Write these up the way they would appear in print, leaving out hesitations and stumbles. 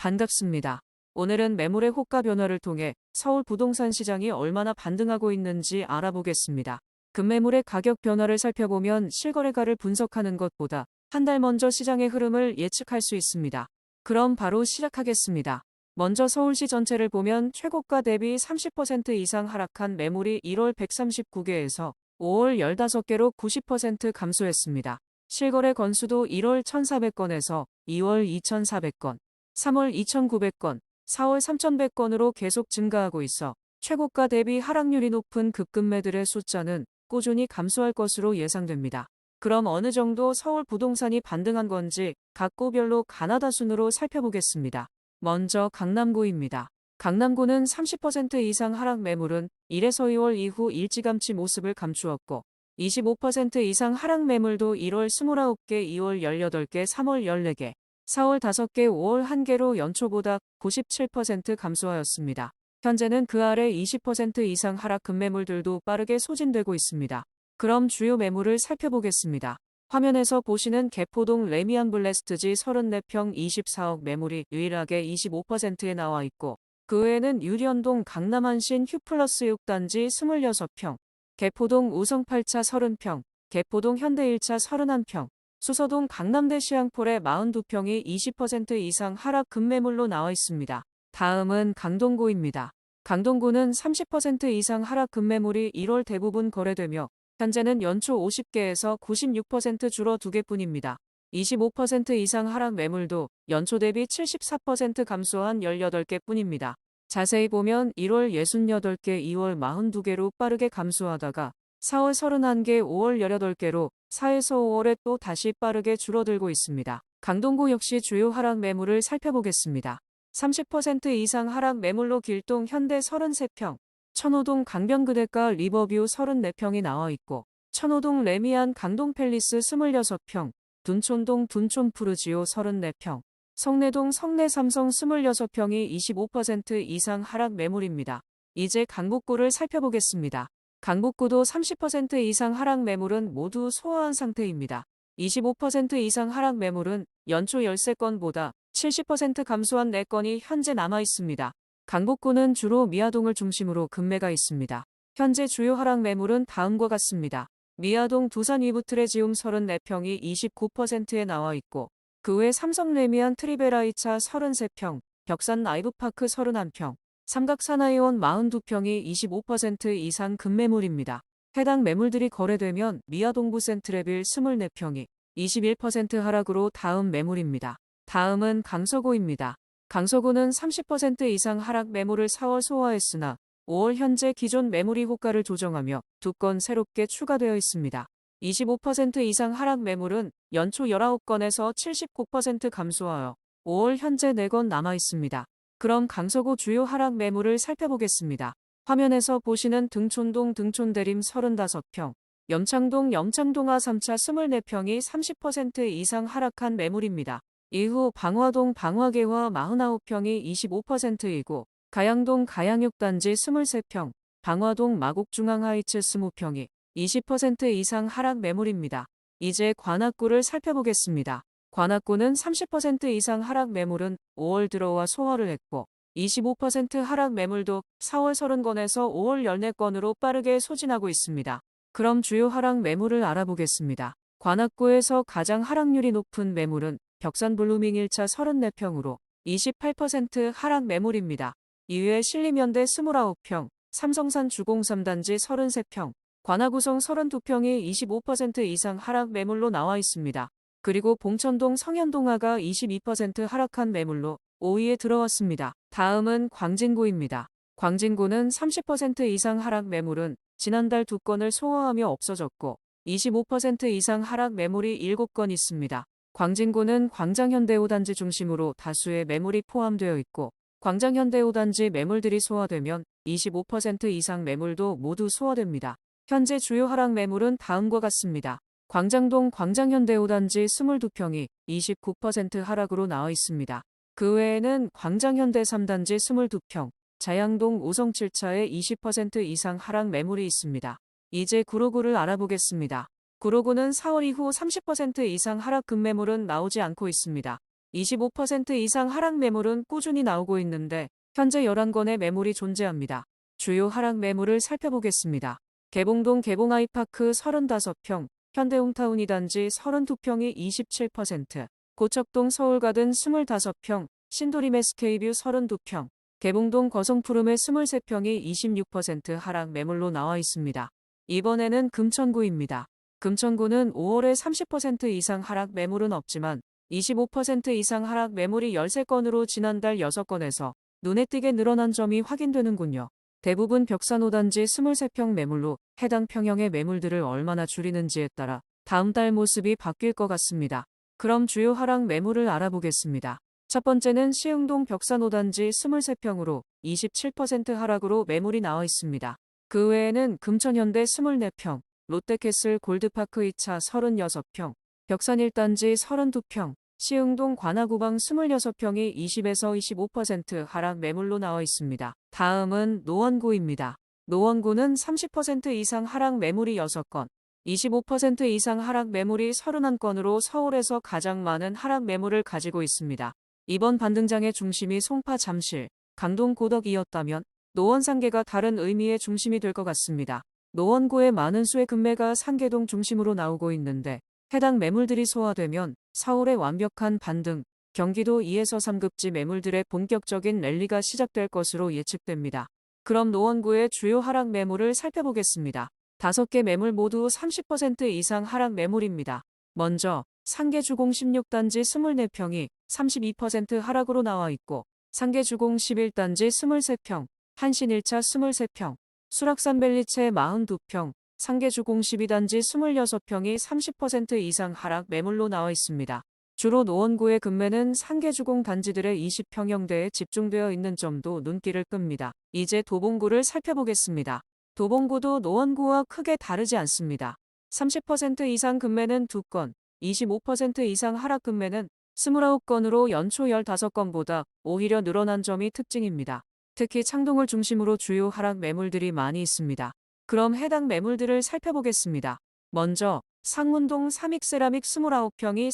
반갑습니다. 오늘은 매물의 호가 변화를 통해 서울 부동산 시장이 얼마나 반등하고 있는지 알아보겠습니다. 급매물의 가격 변화를 살펴보면 실거래가를 분석하는 것보다 한 달 먼저 시장의 흐름을 예측할 수 있습니다. 그럼 바로 시작하겠습니다. 먼저 서울시 전체를 보면 최고가 대비 30% 이상 하락한 매물이 1월 139개에서 5월 15개로 90% 감소했습니다. 실거래 건수도 1월 1,400건에서 2월 2,400건, 3월 2,900건, 4월 3,100건으로 계속 증가하고 있어 최고가 대비 하락률이 높은 급급매들의 숫자는 꾸준히 감소할 것으로 예상됩니다. 그럼 어느 정도 서울 부동산이 반등한 건지 각 구별로 가나다 순으로 살펴보겠습니다. 먼저 강남구입니다. 강남구는 30% 이상 하락 매물은 1에서 2월 이후 일찌감치 모습을 감추었고 25% 이상 하락 매물도 1월 29개, 2월 18개, 3월 14개, 4월 5개, 5월 1개로 연초보다 97% 감소하였습니다. 현재는 그 아래 20% 이상 하락 급매물들도 빠르게 소진되고 있습니다. 그럼 주요 매물을 살펴보겠습니다. 화면에서 보시는 개포동 레미안 블레스트지 34평 24억 매물이 유일하게 25%에 나와 있고 그 외에는 유련동 강남한신 휴플러스 6단지 26평, 개포동 우성 8차 30평, 개포동 현대 1차 31평, 수서동 강남대 시향폴의 42평이 20% 이상 하락 급매물로 나와 있습니다. 다음은 강동구입니다. 강동구는 30% 이상 하락 급매물이 1월 대부분 거래되며 현재는 연초 50개에서 96% 줄어 2개뿐입니다. 25% 이상 하락 매물도 연초 대비 74% 감소한 18개뿐입니다. 자세히 보면 1월 68개, 2월 42개로 빠르게 감소하다가 4월 31개, 5월 18개로 4에서 5월에 또 다시 빠르게 줄어들고 있습니다. 강동구 역시 주요 하락 매물을 살펴보겠습니다. 30% 이상 하락 매물로 길동 현대 33평, 천호동 강변그대가 리버뷰 34평이 나와 있고 천호동 레미안 강동팰리스 26평, 둔촌동 둔촌푸르지오 34평, 성내동 성내삼성 26평이 25% 이상 하락 매물입니다. 이제 강북구를 살펴보겠습니다. 강북구도 30% 이상 하락 매물은 모두 소화한 상태입니다. 25% 이상 하락 매물은 연초 13건보다 70% 감소한 4건이 현재 남아 있습니다. 강북구는 주로 미아동을 중심으로 급매가 있습니다. 현재 주요 하락 매물은 다음과 같습니다. 미아동 두산 위브트레지움 34평이 29%에 나와 있고 그 외 삼성 레미안 트리베라 2차 33평, 벽산 라이브파크 31평, 삼각사나이원 42평이 25% 이상 급매물입니다. 해당 매물들이 거래되면 미아동부 센트레빌 24평이 21% 하락으로 다음 매물입니다. 다음은 강서구입니다. 강서구는 30% 이상 하락 매물을 4월 소화했으나 5월 현재 기존 매물이 호가를 조정하며 2건 새롭게 추가되어 있습니다. 25% 이상 하락 매물은 연초 19건에서 79% 감소하여 5월 현재 4건 남아 있습니다. 그럼 강서구 주요 하락 매물을 살펴보겠습니다. 화면에서 보시는 등촌동 등촌대림 35평, 염창동 염창동아 3차 24평이 30% 이상 하락한 매물입니다. 이후 방화동 방화계화 49평이 25%이고 가양동 가양육단지 23평, 방화동 마곡중앙하이츠 20평이 20% 이상 하락 매물입니다. 이제 관악구를 살펴보겠습니다. 관악구는 30% 이상 하락 매물은 5월 들어와 소화를 했고 25% 하락 매물도 4월 30건에서 5월 14건으로 빠르게 소진하고 있습니다. 그럼 주요 하락 매물을 알아보겠습니다. 관악구에서 가장 하락률이 높은 매물은 벽산 블루밍 1차 34평으로 28% 하락 매물입니다. 이외에 신림현대 29평, 삼성산 주공 3단지 33평, 관악구성 32평이 25% 이상 하락 매물로 나와 있습니다. 그리고 봉천동 성현동아가 22% 하락한 매물로 5위에 들어왔습니다. 다음은 광진구입니다. 광진구는 30% 이상 하락 매물은 지난달 2건을 소화하며 없어졌고 25% 이상 하락 매물이 7건 있습니다. 광진구는 광장현대 5단지 중심으로 다수의 매물이 포함되어 있고 광장현대 5단지 매물들이 소화되면 25% 이상 매물도 모두 소화됩니다. 현재 주요 하락 매물은 다음과 같습니다. 광장동 광장현대 5단지 22평이 29% 하락으로 나와 있습니다. 그 외에는 광장현대 3단지 22평, 자양동 우성 7차에 20% 이상 하락 매물이 있습니다. 이제 구로구를 알아보겠습니다. 구로구는 4월 이후 30% 이상 하락 급매물은 나오지 않고 있습니다. 25% 이상 하락 매물은 꾸준히 나오고 있는데 현재 11건의 매물이 존재합니다. 주요 하락 매물을 살펴보겠습니다. 개봉동 개봉아이파크 35평, 현대홈타운 2단지 32평이 27%, 고척동 서울가든 25평, 신도림 SK뷰 32평, 개봉동 거성푸름의 23평이 26% 하락 매물로 나와 있습니다. 이번에는 금천구입니다. 금천구는 5월에 30% 이상 하락 매물은 없지만 25% 이상 하락 매물이 13건으로 지난달 6건에서 눈에 띄게 늘어난 점이 확인되는군요. 대부분 벽산 5단지 23평 매물로 해당 평형의 매물들을 얼마나 줄이는지에 따라 다음 달 모습이 바뀔 것 같습니다. 그럼 주요 하락 매물을 알아보겠습니다. 첫 번째는 시흥동 벽산 5단지 23평으로 27% 하락으로 매물이 나와 있습니다. 그 외에는 금천현대 24평, 롯데캐슬 골드파크 2차 36평, 벽산 1단지 32평, 시흥동 관아구방 26평이 20에서 25% 하락 매물로 나와 있습니다. 다음은 노원구입니다. 노원구는 30% 이상 하락 매물이 6건, 25% 이상 하락 매물이 31건으로 서울에서 가장 많은 하락 매물을 가지고 있습니다. 이번 반등장의 중심이 송파 잠실, 강동 고덕이었다면 노원 상계가 다른 의미의 중심이 될 것 같습니다. 노원구의 많은 수의 금매가 상계동 중심으로 나오고 있는데 해당 매물들이 소화되면 서울의 완벽한 반등, 경기도 2에서 3급지 매물들의 본격적인 랠리가 시작될 것으로 예측됩니다. 그럼 노원구의 주요 하락 매물을 살펴보겠습니다. 5개 매물 모두 30% 이상 하락 매물입니다. 먼저 상계주공 16단지 24평이 32% 하락으로 나와 있고 상계주공 11단지 23평, 한신 1차 23평, 수락산벨리체 42평, 상계주공 12단지 26평이 30% 이상 하락 매물로 나와 있습니다. 주로 노원구의 금매는 상계주공 단지들의 20평형대에 집중되어 있는 점도 눈길을 끕니다. 이제 도봉구를 살펴보겠습니다. 도봉구도 노원구와 크게 다르지 않습니다. 30% 이상 금매는 2건, 25% 이상 하락 금매는 29건으로 연초 15건보다 오히려 늘어난 점이 특징입니다. 특히 창동을 중심으로 주요 하락 매물들이 많이 있습니다. 그럼 해당 매물들을 살펴보겠습니다. 먼저 상문동 삼익세라믹 29평이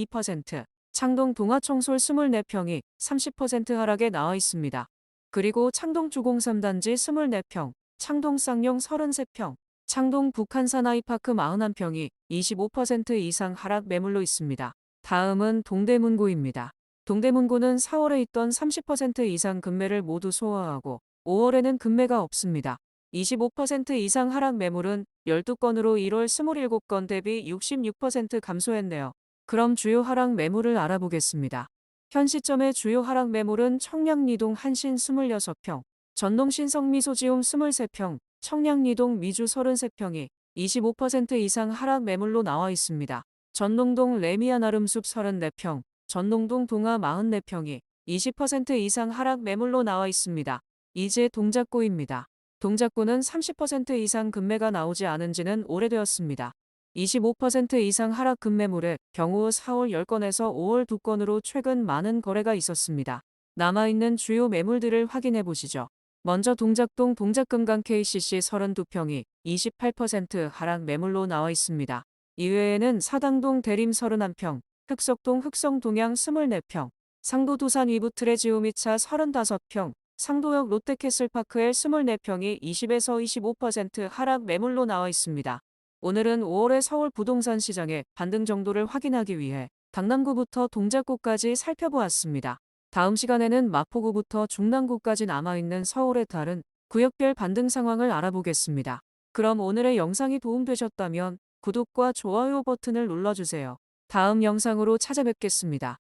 32%, 창동 동아청솔 24평이 30% 하락에 나와 있습니다. 그리고 창동 주공 3단지 24평, 창동 쌍용 33평, 창동 북한산 아이파크 41평이 25% 이상 하락 매물로 있습니다. 다음은 동대문구입니다. 동대문구는 4월에 있던 30% 이상 금매를 모두 소화하고 5월에는 금매가 없습니다. 25% 이상 하락 매물은 12건으로 1월 27건 대비 66% 감소했네요. 그럼 주요 하락 매물을 알아보겠습니다. 현 시점의 주요 하락 매물은 청량리동 한신 26평, 전동 신성미소지움 23평, 청량리동 미주 33평이 25% 이상 하락 매물로 나와 있습니다. 전농동 레미안 아름숲 34평, 전농동 동아 44평이 20% 이상 하락 매물로 나와 있습니다. 이제 동작구입니다. 동작구는 30% 이상 금매가 나오지 않은 지는 오래되었습니다. 25% 이상 하락 금매물의 경우 4월 10건에서 5월 2건으로 최근 많은 거래가 있었습니다. 남아있는 주요 매물들을 확인해 보시죠. 먼저 동작동 동작금강 KCC 32평이 28% 하락 매물로 나와 있습니다. 이외에는 사당동 대림 31평, 흑석동 흑성동양 24평, 상도두산 위브 트레지움 2차 35평, 상도역 롯데캐슬파크엘 24평이 20에서 25% 하락 매물로 나와 있습니다. 오늘은 5월의 서울 부동산 시장의 반등 정도를 확인하기 위해 강남구부터 동작구까지 살펴보았습니다. 다음 시간에는 마포구부터 중랑구까지 남아있는 서울의 다른 구역별 반등 상황을 알아보겠습니다. 그럼 오늘의 영상이 도움되셨다면 구독과 좋아요 버튼을 눌러주세요. 다음 영상으로 찾아뵙겠습니다.